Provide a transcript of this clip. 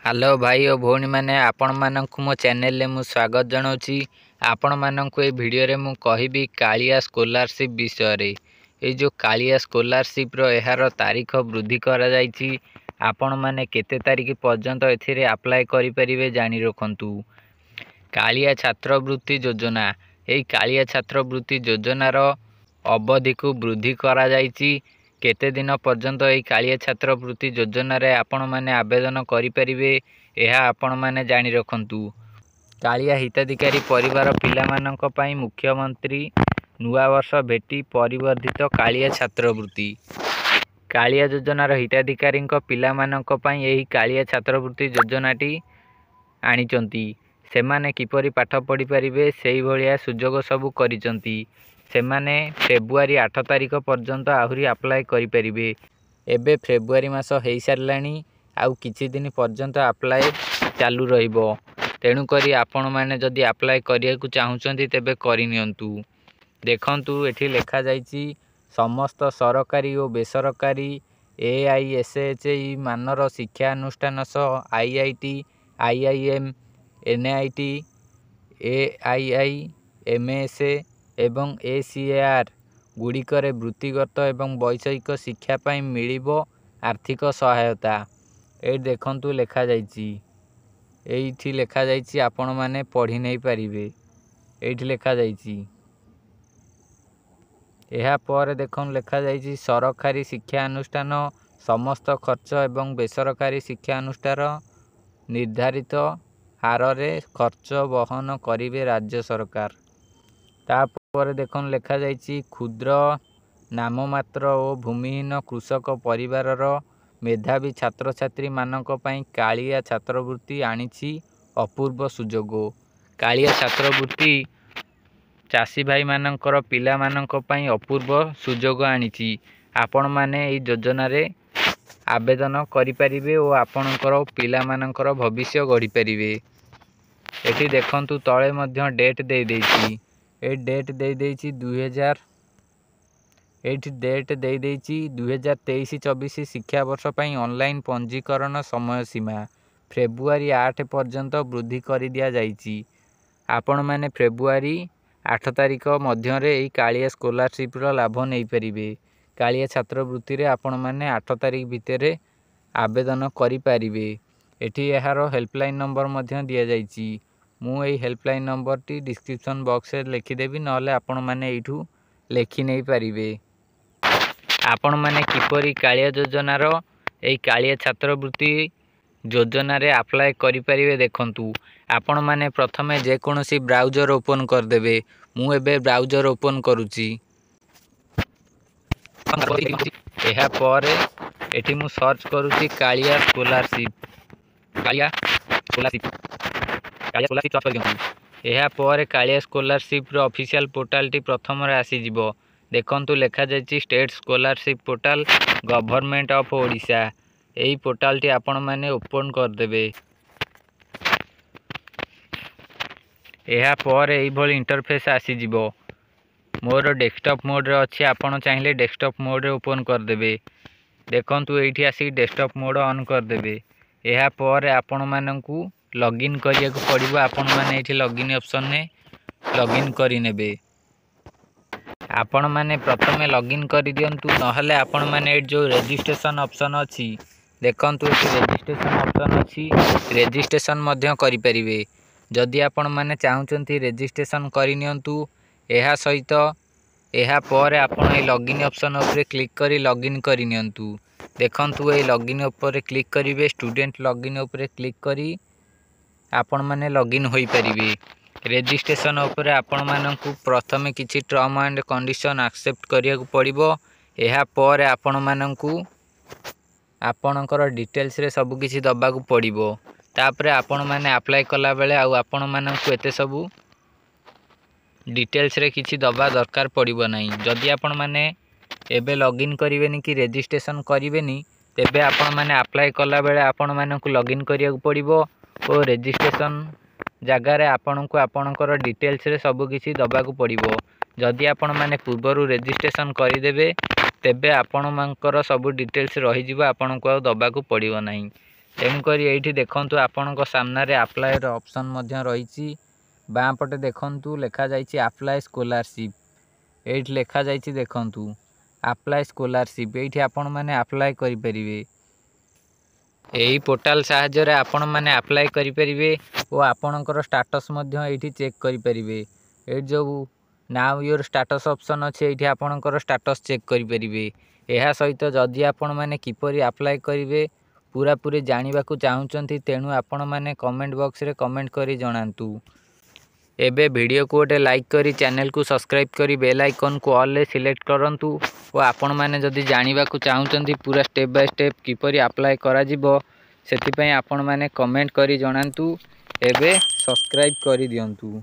Hello भाई और भौणी मैंने आपण मानक मो चैनल रे मु स्वागत जनाऊँगी। आपण मानक ए वीडियो रे मु कहबी कालिया स्कॉलरशिप विषय रे। ए जो कालिया स्कॉलरशिप रो एहार तारीख वृद्धि करा जायछि। आपण माने केते तारीख पर्यंत एथिरे अप्लाई करि परिबे जानि रखंतु। कालिया छात्रवृत्ति योजना ए कालिया छात्रवृत्ति योजना रो अवधि को वृद्धि करा जायछि। केते दिन पर्यंत एई कालिया छात्रवृत्ति योजना रे आपण माने आवेदन करि परिबे एहा आपण माने जानि रखंतु। कालिया हिताधिकारी परिवार पिला मानक पई मुख्यमंत्री नुआ वर्ष भेटी परिवर्धित कालिया छात्रवृत्ति। कालिया योजना रो हिताधिकारी पिला मानक पई एही कालिया छात्रवृत्ति योजनाटी आनिचंती। सेमाने किपरि पाठ पढ़ी परिबे सेही भलिया सुजोग सब करिचंती। सेमाने फेब्रुआरी 8 तारीख पर्यंत आहुरी अप्लाई करि परिबे। एबे फेब्रुआरी मास हेई सारलानी आउ किछि दिन पर्यंत अप्लाई चालू रहिबो। तेणु करी आपण माने जदि अप्लाई करिया को चाहुचंती तेबे करि नियंतु। देखंतु एठी लेखा जायछि समस्त सरकारी और बेसरकारी AISHE मानर शिक्षा अनुष्ठान सह IIT IIM NIT AII MSA एवं ACAR गुड़िकर वृत्तिगत एवं वैषयिक शिक्षा पाई मिलिबो आर्थिक सहायता। ए देखंतु लेखा जायछि एठी लेखा जायछि आपण माने पढ़ी नै परिबे। एठी लेखा जायछि एहा पर देखन लेखा जायछि सरकारी शिक्षा अनुष्ठान समस्त खर्च एवं बेसरकारी शिक्षा अनुष्ठान निर्धारित हार रे खर्च वहन करिवे राज्य सरकार। तापर देखन लेखा जायछि क्षुद्र नाममात्र और भूमिहीन कृषक परिवार मेधावी छात्र छात्री मानक पई कालिया छात्रवृत्ति आनिछि अपूर्व सुजोग। कालिया छात्रवृत्ति चाषी भाई मानकर पिला मानक पई अपूर्व सुजोग आनिछि। आपण माने एई योजना रे आवेदन करि परिबे और आपणकर पिला मानकर भविष्य गढ़ी परिबे। एठी देखंतु तळे मध्य डेट दे देछि। ए डेट दे देछि 2000 एठी डेट दे देछि 2023-24 शिक्षा वर्ष पई ऑनलाइन पंजीकरण समय सीमा फेब्रुआरी 8 पर्यंत वृद्धि करि दिया जायछि। आपण माने फेब्रुआरी 8 तारीख मध्य रे एई कालिया स्कॉलरशिप रो लाभ नै परिबे। कालिया छात्रवृत्ति रे आपण माने 8 तारीख भितरे आवेदन करि परिबे। एठी एहारो हेल्पलाइन नंबर मध्य दिया जायछि। मु एई हेल्पलाइन नंबर टी डिस्क्रिप्शन बॉक्स रे लिखि देबी नले आपण माने एठू लेखि नै परिबे। आपण माने किपरि कालिया योजना रो एई कालिया छात्रवृत्ति योजना रे अप्लाई करि परिबे देखंतु। आपण माने प्रथमे जे कोनोसी ब्राउजर ओपन कर देबे। मु एबे ब्राउजर ओपन करूची। एहा परे एठी मु सर्च करूची कालिया स्कॉलरशिप सर्च करियंतु। एहा परे कालिया स्कॉलरशिप रो ऑफिशियल पोर्टल टी प्रथम रे आसी जिवो। देखंतु लेखा जायछि state scholarship portal government of Odisha. एई पोर्टल टी आपण माने ओपन कर देबे। एहा परे एई भली इंटरफेस आसी जिवो। मोर डेस्कटॉप मोड रे अछि। आपण चाहिले डेस्कटॉप मोड रे ओपन कर देबे। देखंतु एठी आसी डेस्कटॉप मोड ऑन कर देबे। एहा परे आपण माननकु लॉगिन करिया को पड़िबो। आपण माने एठी लॉगिन ऑप्शन ने लॉगिन करि नेबे। आपण माने प्रथमे लॉगिन करि दियंतु नहले आपण माने जो रजिस्ट्रेशन ऑप्शन अछि देखंतु एठी रजिस्ट्रेशन ऑप्शन अछि। रजिस्ट्रेशन मध्य करि परिबे। जदि आपण माने चाहुचंती रजिस्ट्रेशन करि नियंतु एहा सहित एहा परे आपण ए लॉगिन ऑप्शन ऊपर क्लिक करी लॉगिन करि नियंतु। देखंतु ए लॉगिन ऊपर क्लिक करिवे। स्टूडेंट लॉगिन ऊपर क्लिक करी आपण माने लॉगिन होई परिबे। रजिस्ट्रेशन ऊपर आपण माननकु प्रथमे किछि टर्म एंड कंडीशन एक्सेप्ट करिया को पड़िबो। एहा परे आपण माननकु आपणकर डिटेल्स रे सब किछि दबा को पड़िबो। तापरे आपण माने अप्लाई कला बेले आ आपण माननकु एते सब डिटेल्स रे किछि दबा दरकार पड़िबो नाही। जदि आपण माने एबे लॉगिन करिवेनी कि रजिस्ट्रेशन करिवेनी तेबे आपण माने अप्लाई कला बेले आपण माननकु लॉगिन करिया को पड़िबो और रजिस्ट्रेशन जगह रे आपणकु आपणकर डिटेल्स रे सब किछि दबा को पड़िबो। जदि आपण माने पूर्वरु रजिस्ट्रेशन करि देबे तेबे आपण मानकर सब डिटेल्स रहि जिवो। आपणकु दबा को पड़िबो नाही। तेणुकरी एठी देखंतु आपणक सामने अप्लाई रो ऑप्शन मध्य रही। बाँ पटे देखंतु लिखा जाइछि अप्लाई स्कॉलरशिप। एठी लिखा जाइछि देखंतु अप्लाई स्कॉलरशिप। एठी आपण माने अप्लाई करि परिबे। एही पोर्टल साहाय्य रे आपण माने अप्लाई करि परिबे ओ आपणकर स्टेटस मध्य एठी चेक करि परिबे। ए जो नाउ योर स्टेटस ऑप्शन अछि एठी आपणकर स्टेटस चेक करि परिबे। एहा सहित जदि आपण माने किपरि अप्लाई करिवे पूरा पूरी जानिबा को चाहुचंती तेणु आपण माने कमेंट बॉक्स रे कमेंट करी जणांतु। एबे वीडियो को गोटे लाइक करी चैनल को सब्सक्राइब करी बेल आइकन को ऑल रे सिलेक्ट करंतु और आपण माने जदि जानिबा को चाहुचंती पूरा स्टेप बाय स्टेप किपरि अप्लाई करा जिवो सेति पय आपण माने कमेंट करी जणांतु। एबे सब्सक्राइब करी दियंतु।